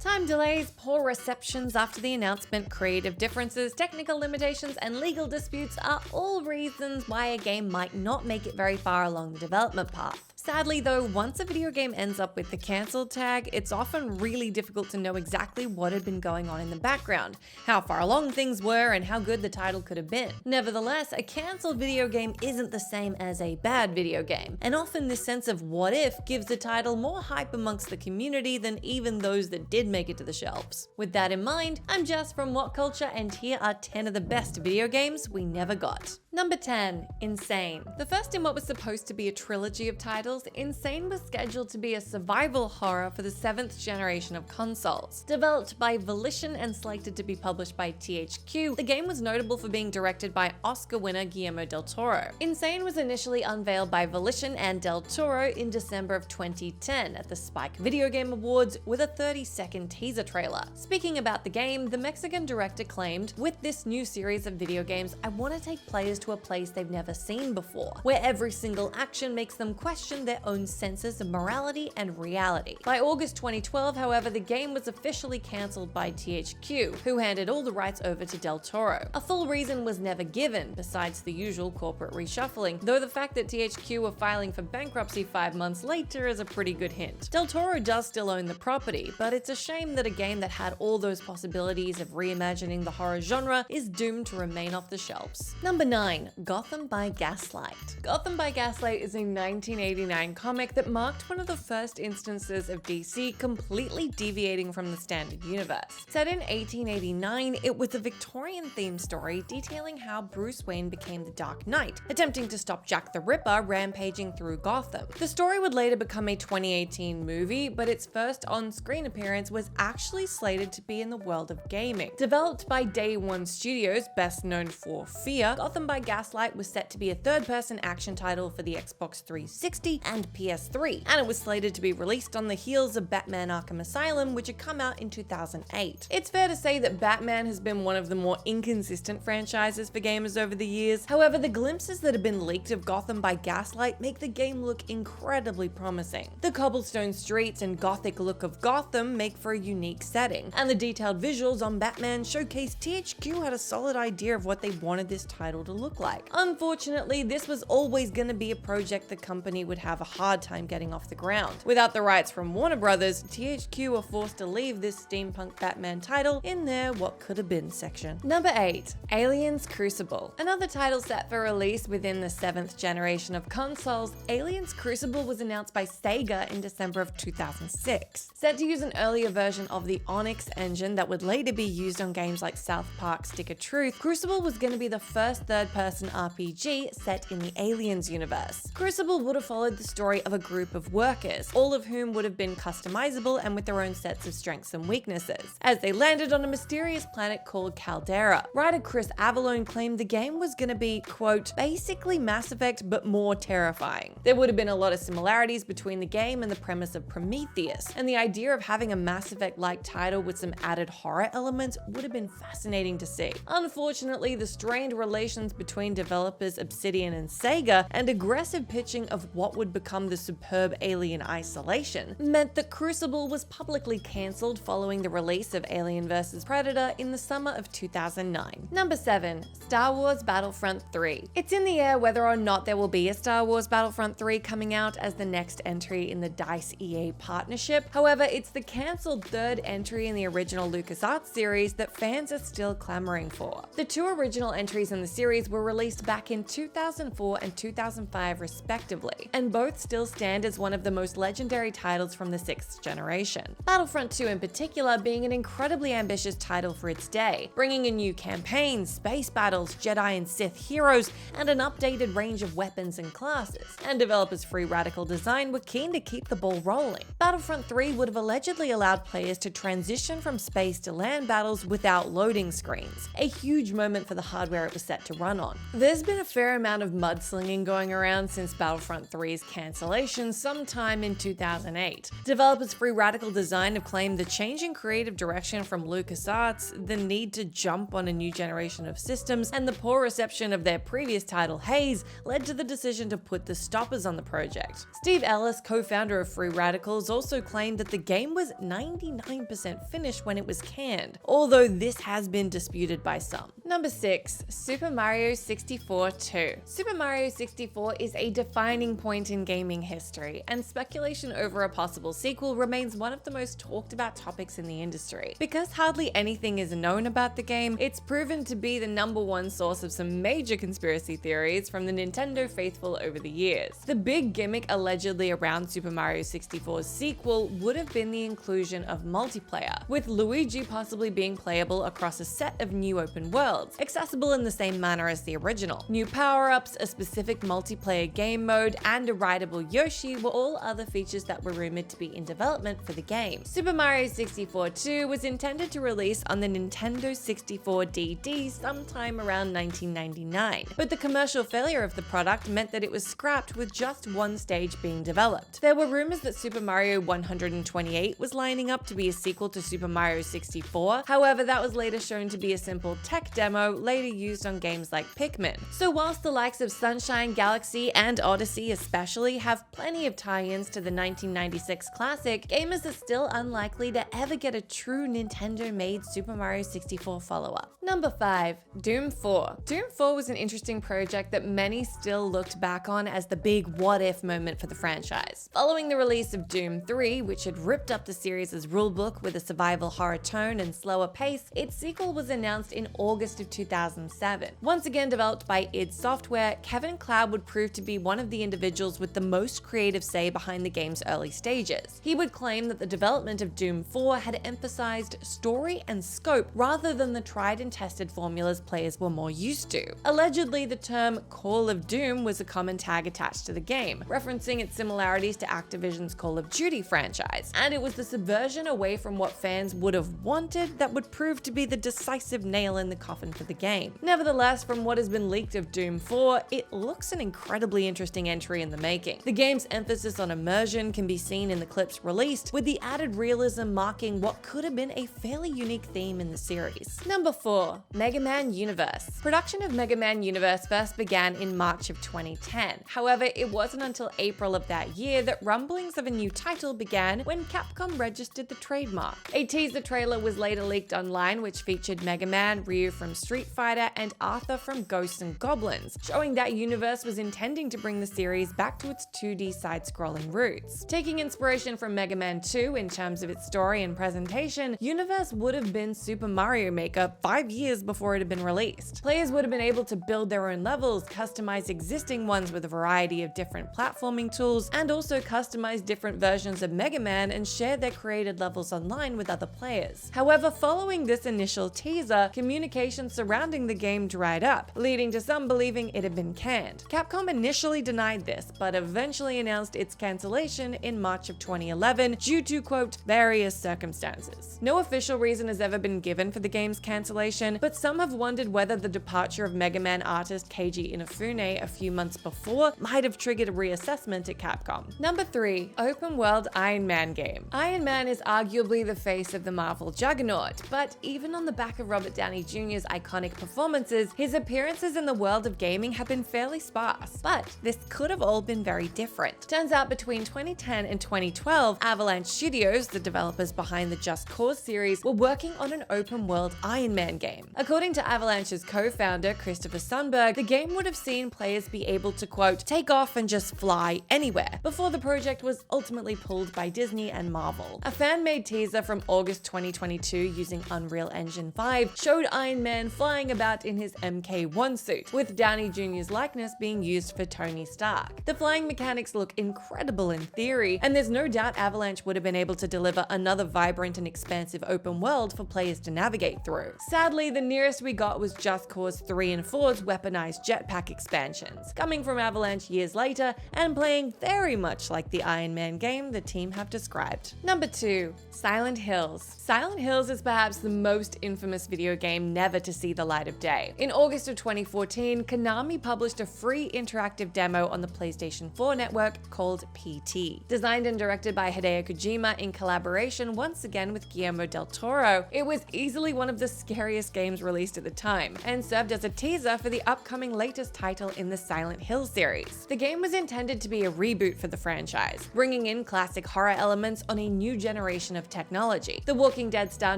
Time delays, poor receptions after the announcement, creative differences, technical limitations, and legal disputes are all reasons why a game might not make it very far along the development path. Sadly though, once a video game ends up with the cancelled tag, it's often really difficult to know exactly what had been going on in the background, how far along things were, and how good the title could have been. Nevertheless, a cancelled video game isn't the same as a bad video game, and often this sense of what if gives the title more hype amongst the community than even those that did make it to the shelves. With that in mind, I'm Jess from WhatCulture, and here are 10 of the best video games we never got. Number 10, Insane. The first in what was supposed to be a trilogy of titles, Insane was scheduled to be a survival horror for the 7th generation of consoles. Developed by Volition and slated to be published by THQ, the game was notable for being directed by Oscar winner Guillermo del Toro. Insane was initially unveiled by Volition and del Toro in December of 2010 at the Spike Video Game Awards with a 30-second teaser trailer. Speaking about the game, the Mexican director claimed, "With this new series of video games, I want to take players to a place they've never seen before, where every single action makes them question their own senses of morality and reality." By August 2012, however, the game was officially cancelled by THQ, who handed all the rights over to del Toro. A full reason was never given, besides the usual corporate reshuffling, though the fact that THQ were filing for bankruptcy 5 months later is a pretty good hint. Del Toro does still own the property, but it's a shame that a game that had all those possibilities of reimagining the horror genre is doomed to remain off the shelves. Number 9. Gotham by Gaslight. Gotham by Gaslight is a 1989 comic that marked one of the first instances of DC completely deviating from the standard universe. Set in 1889, it was a Victorian-themed story detailing how Bruce Wayne became the Dark Knight, attempting to stop Jack the Ripper rampaging through Gotham. The story would later become a 2018 movie, but its first on-screen appearance was actually slated to be in the world of gaming. Developed by Day One Studios, best known for Fear, Gotham by Gaslight was set to be a third-person action title for the Xbox 360 and PS3, and it was slated to be released on the heels of Batman Arkham Asylum, which had come out in 2008. It's fair to say that Batman has been one of the more inconsistent franchises for gamers over the years. However, the glimpses that have been leaked of Gotham by Gaslight make the game look incredibly promising. The cobblestone streets and gothic look of Gotham make for a unique setting, and the detailed visuals on Batman showcase THQ had a solid idea of what they wanted this title to look like. Unfortunately, this was always going to be a project the company would have a hard time getting off the ground. Without the rights from Warner Brothers, THQ were forced to leave this steampunk Batman title in their what could have been section. Number 8. Aliens Crucible. Another title set for release within the 7th generation of consoles, Aliens Crucible was announced by Sega in December of 2006. Set to use an earlier version of the Onyx engine that would later be used on games like South Park Stick of Truth, Crucible was going to be the first third-person RPG set in the Aliens universe. Crucible would have followed the story of a group of workers, all of whom would have been customizable and with their own sets of strengths and weaknesses, as they landed on a mysterious planet called Caldera. Writer Chris Avellone claimed the game was going to be, quote, basically Mass Effect but more terrifying. There would have been a lot of similarities between the game and the premise of Prometheus, and the idea of having a Mass Effect-like title with some added horror elements would have been fascinating to see. Unfortunately, the strained relations between developers Obsidian and Sega and aggressive pitching of what would become the superb Alien Isolation meant that Crucible was publicly cancelled following the release of Alien vs. Predator in the summer of 2009. Number 7. Star Wars Battlefront 3. It's in the air whether or not there will be a Star Wars Battlefront 3 coming out as the next entry in the DICE EA partnership. However, it's the cancelled third entry in the original LucasArts series that fans are still clamoring for. The two original entries in the series were released back in 2004 and 2005 respectively, and both still stand as one of the most legendary titles from the 6th generation. Battlefront 2 in particular being an incredibly ambitious title for its day, bringing a new campaign, space battles, Jedi and Sith heroes, and an updated range of weapons and classes, and developers Free Radical Design were keen to keep the ball rolling. Battlefront 3 would have allegedly allowed players to transition from space to land battles without loading screens, a huge moment for the hardware it was set to run on. There's been a fair amount of mudslinging going around since Battlefront 3's cancellation sometime in 2008. Developers Free Radical Design have claimed the change in creative direction from LucasArts, the need to jump on a new generation of systems, and the poor reception of their previous title Haze led to the decision to put the stoppers on the project. Steve Ellis, co-founder of Free Radicals, also claimed that the game was 99% finished when it was canned, although this has been disputed by some. Number 6. Super Mario 64 2. Super Mario 64 is a defining point in gaming history, and speculation over a possible sequel remains one of the most talked about topics in the industry. Because hardly anything is known about the game, it's proven to be the #1 source of some major conspiracy theories from the Nintendo faithful over the years. The big gimmick allegedly around Super Mario 64's sequel would have been the inclusion of multiplayer, with Luigi possibly being playable across a set of new open worlds, accessible in the same manner as the original. New power-ups, a specific multiplayer game mode, and a rideable Yoshi were all other features that were rumored to be in development for the game. Super Mario 64 2 was intended to release on the Nintendo 64 DD sometime around 1999, but the commercial failure of the product meant that it was scrapped with just one stage being developed. There were rumors that Super Mario 128 was lining up to be a sequel to Super Mario 64, however that was later shown to be a simple tech demo later used on games like Pikmin. So whilst the likes of Sunshine, Galaxy, and Odyssey especially have plenty of tie-ins to the 1996 classic, gamers are still unlikely to ever get a true Nintendo-made Super Mario 64 follow-up. Number 5. Doom 4. Doom 4 was an interesting project that many still looked back on as the big what-if moment for the franchise. Following the release of Doom 3, which had ripped up the series' rulebook with a survival horror tone and slower pace, its sequel was announced in August of 2007. Once again developed by id Software, Kevin Cloud would prove to be one of the individuals with the most creative say behind the game's early stages. He would claim that the development of Doom 4 had emphasized story and scope rather than the tried and tested formulas players were more used to. Allegedly, the term Call of Doom was a common tag attached to the game, referencing its similarities to Activision's Call of Duty franchise, and it was the subversion away from what fans would have wanted that would prove to be the decisive nail in the coffin for the game. Nevertheless, from what has been leaked of Doom 4, it looks an incredibly interesting entry in the making. The game's emphasis on immersion can be seen in the clips released, with the added realism marking what could have been a fairly unique theme in the series. Number 4. Mega Man Universe. Production of Mega Man Universe first began in March of 2010. However, it wasn't until April of that year that rumblings of a new title began when Capcom registered the trademark. A teaser trailer was later leaked online which featured Mega Man, Ryu from Street Fighter, and Arthur from Ghosts and Goblins, showing that Universe was intending to bring the series back to its 2D side-scrolling roots. Taking inspiration from Mega Man 2 in terms of its story and presentation, Universe would have been Super Mario Maker 5 years before it had been released. Players would have been able to build their own levels, customize existing ones with a variety of different platforming tools, and also customize different versions of Mega Man and share their created levels online with other players. However, following this initial teaser, communication surrounding the game dried up, leading to some believing it had been canned. Capcom initially denied this, but eventually announced its cancellation in March of 2011 due to, quote, various circumstances. No official reason has ever been given for the game's cancellation, but some have wondered whether the departure of Mega Man artist Keiji Inafune a few months before might have triggered a reassessment at Capcom. Number 3. Open world Iron Man game. Iron Man is arguably the face of the Marvel juggernaut, but even on the back of Robert Downey Jr.'s iconic performances, his appearances in the world of gaming have been fairly sparse. But this could have all been very different. Turns out between 2010 and 2012, Avalanche Studios, the developers behind the Just Cause series, were working on an open world Iron Man game. According to Avalanche's co-founder, Christopher Sundberg, the game would have seen players be able to, quote, take off and just fly anywhere, before the project was ultimately pulled by Disney and Marvel. A fan-made teaser from August 2022 using Unreal Engine 5 showed Iron Man flying about in his MK1 suit, with Downey Jr.'s likeness being used for Tony Stark. The flying mechanics look incredible in theory, and there's no doubt Avalanche would have been able to deliver another vibrant and expansive open world for players to navigate through. Sadly, the nearest we got was Just Cause 3 and 4's weaponized jetpack expansions, coming from Avalanche years later and playing very much like the Iron Man game the team have described. Number 2. Silent Hills. Silent Hills is perhaps the most infamous video game never to see the light of day. In August of of 2014, Konami published a free interactive demo on the PlayStation 4 network called PT. Designed and directed by Hideo Kojima in collaboration once again with Guillermo del Toro, it was easily one of the scariest games released at the time, and served as a teaser for the upcoming latest title in the Silent Hill series. The game was intended to be a reboot for the franchise, bringing in classic horror elements on a new generation of technology. The Walking Dead star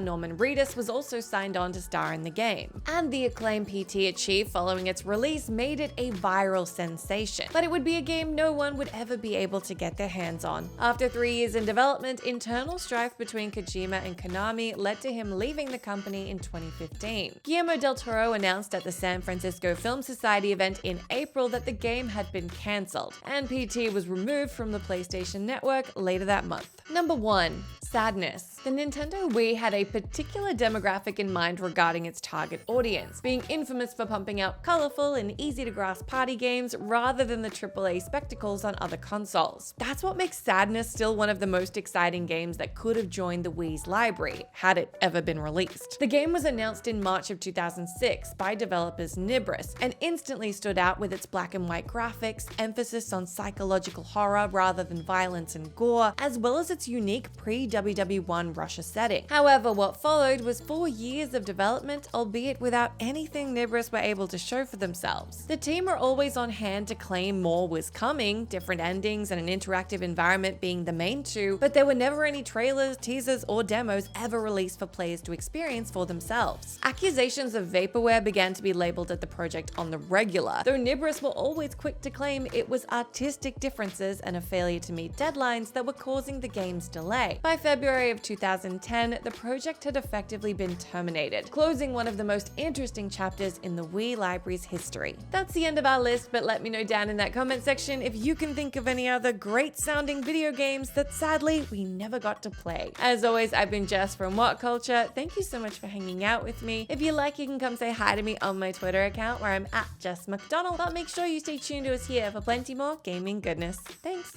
Norman Reedus was also signed on to star in the game, and the acclaim PT achieved following its release made it a viral sensation. But it would be a game no one would ever be able to get their hands on. After 3 years in development, internal strife between Kojima and Konami led to him leaving the company in 2015. Guillermo del Toro announced at the San Francisco Film Society event in April that the game had been cancelled, and PT was removed from the PlayStation Network later that month. Number 1. Sadness. The Nintendo Wii had a particular demographic in mind regarding its target audience, being infamous for pumping out colorful and easy-to-grasp party games rather than the AAA spectacles on other consoles. That's what makes Sadness still one of the most exciting games that could have joined the Wii's library, had it ever been released. The game was announced in March of 2006 by developers Nibris, and instantly stood out with its black and white graphics, emphasis on psychological horror rather than violence and gore, as well as its unique pre-WW1 Russia setting. However, what followed was 4 years of development, albeit without anything Nibris were able to show for themselves. The team were always on hand to claim more was coming, different endings and an interactive environment being the main two, but there were never any trailers, teasers, or demos ever released for players to experience for themselves. Accusations of vaporware began to be labeled at the project on the regular, though Nibris were always quick to claim it was artistic differences and a failure to meet deadlines that were causing the game's delay. By February of 2010, the project had effectively been terminated, closing one of the most interesting chapters in the Wii library's history. That's the end of our list, but let me know down in that comment section if you can think of any other great sounding video games that sadly we never got to play. As always, I've been Jess from WhatCulture. Thank you so much for hanging out with me. If you like, you can come say hi to me on my Twitter account where I'm at Jess McDonald, but make sure you stay tuned to us here for plenty more gaming goodness. Thanks!